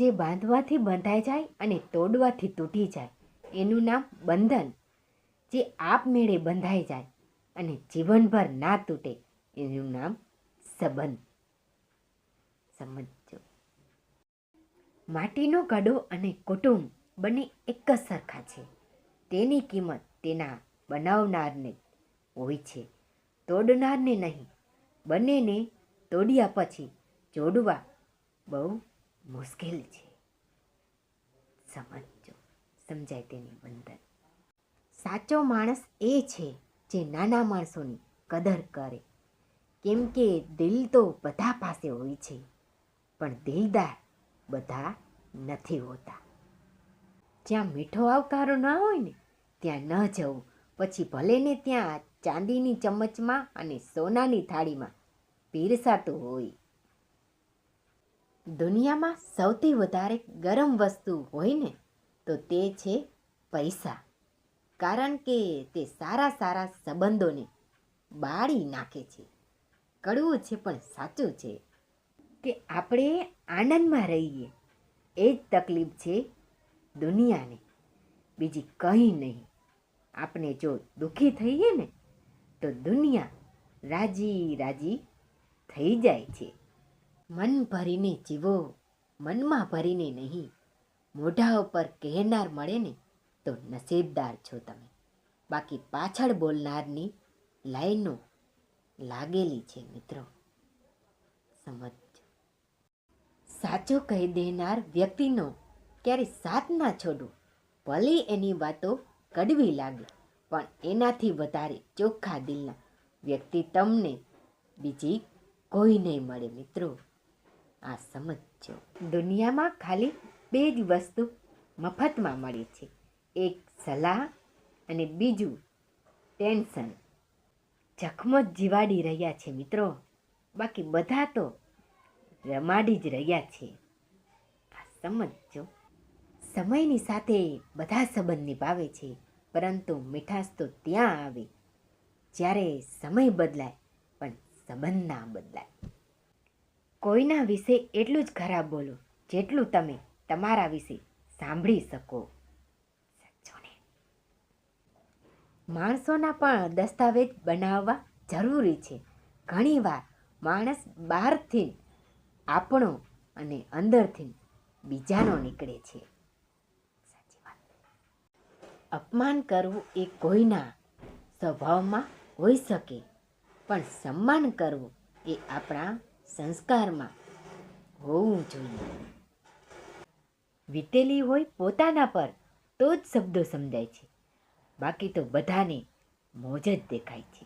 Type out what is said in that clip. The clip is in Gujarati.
જે બાંધવાથી બંધાઈ જાય અને તોડવાથી તૂટી જાય એનું નામ બંધન. જે આપમેળે બંધાઈ જાય અને જીવનભર ના તૂટે એનું નામ સંબંધ. સમજો. માટીનો ઘડો અને કુટુંબ બંને એક જ સરખા છે. તેની કિંમત તેના બનાવનારને હોય છે, તોડનારને નહીં. બંનેને તોડ્યા પછી જોડવા બહુ મુશ્કેલ છે. સમજો. સમજાય તેની બંધન. સાચો માણસ એ છે જે નાના માણસોની કદર કરે, કેમ કે દિલ તો બધા પાસે હોય છે, પણ દિલદાર બધા નથી હોતા. જ્યાં મીઠો આવકારો ના હોય ને ત્યાં ન જવું. પછી ભલે ને ત્યાં ચાંદીની ચમચમાં અને સોનાની થાળીમાં પીરસાતું હોય. દુનિયામાં સૌથી વધારે ગરમ વસ્તુ હોય ને તો તે છે પૈસા. કારણ કે તે સારા સારા સંબંધોને બાળી નાખે છે. કડવું છે પણ સાચું છે કે આપણે આનંદમાં રહીએ એ જ તકલીફ છે દુનિયાને, બીજી કંઈ નહીં. આપણે જો દુઃખી થઈએ ને તો દુનિયા રાજી રાજી થઈ જાય છે. મન ભરીને જીવો, મનમાં ભરીને નહીં. મોઢા ઉપર કહેનાર મળે ને તો નસીબદાર છો તમે. બાકી પાછળ બોલનારની લાઈનો લાગેલી છે મિત્રો. સમજો. સાચું કહી દેનાર વ્યક્તિનો ક્યારે સાથ ના છોડો. ભલે એની વાતો કડવી લાગે, પણ એનાથી વધારે ચોખ્ખા દિલના વ્યક્તિ તમને બીજી કોઈ નહીં મળે મિત્રો. આ સમજો. દુનિયામાં ખાલી 2 જ વસ્તુ મફતમાં મળે છે, એક સલાહ અને બીજું ટેન્શન. જખમો જ જીવાડી રહ્યા છે મિત્રો, બાકી બધા તો રમાડી જ રહ્યા છે. આ સમજો. સમયની સાથે બધા સંબંધ નિભાવે છે, પરંતુ મીઠાશ તો ત્યાં આવે જ્યારે સમય બદલાય પણ સંબંધ ના બદલાય. કોઈના વિશે એટલું જ ખરાબ બોલો જેટલું તમે તમારા વિશે સાંભળી શકો. સાચો ને? માણસોના પણ દસ્તાવેજ બનાવવા જરૂરી છે. ઘણીવાર માણસ બહારથી આપણો અને અંદરથી બીજાનો નીકળે છે. સાચી વાત. અપમાન કરવું એ કોઈના સ્વભાવમાં હોઈ શકે, પણ સન્માન કરવું એ આપણા સંસ્કારમાં હોવું જોઈએ. વીતેલી હોય પોતાના પર તો જ શબ્દો સમજાય છે, બાકી તો બધાને મોજ જ દેખાય છે.